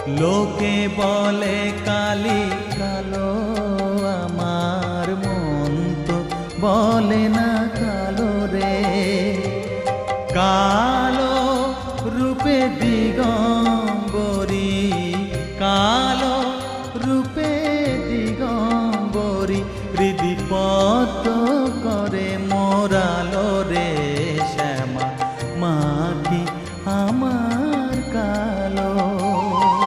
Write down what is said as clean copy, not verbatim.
লোকে বলে কালি কালো, আমার মন তো বলে না কালো রে। কালো রূপে দিগম্বরী, কালো রূপে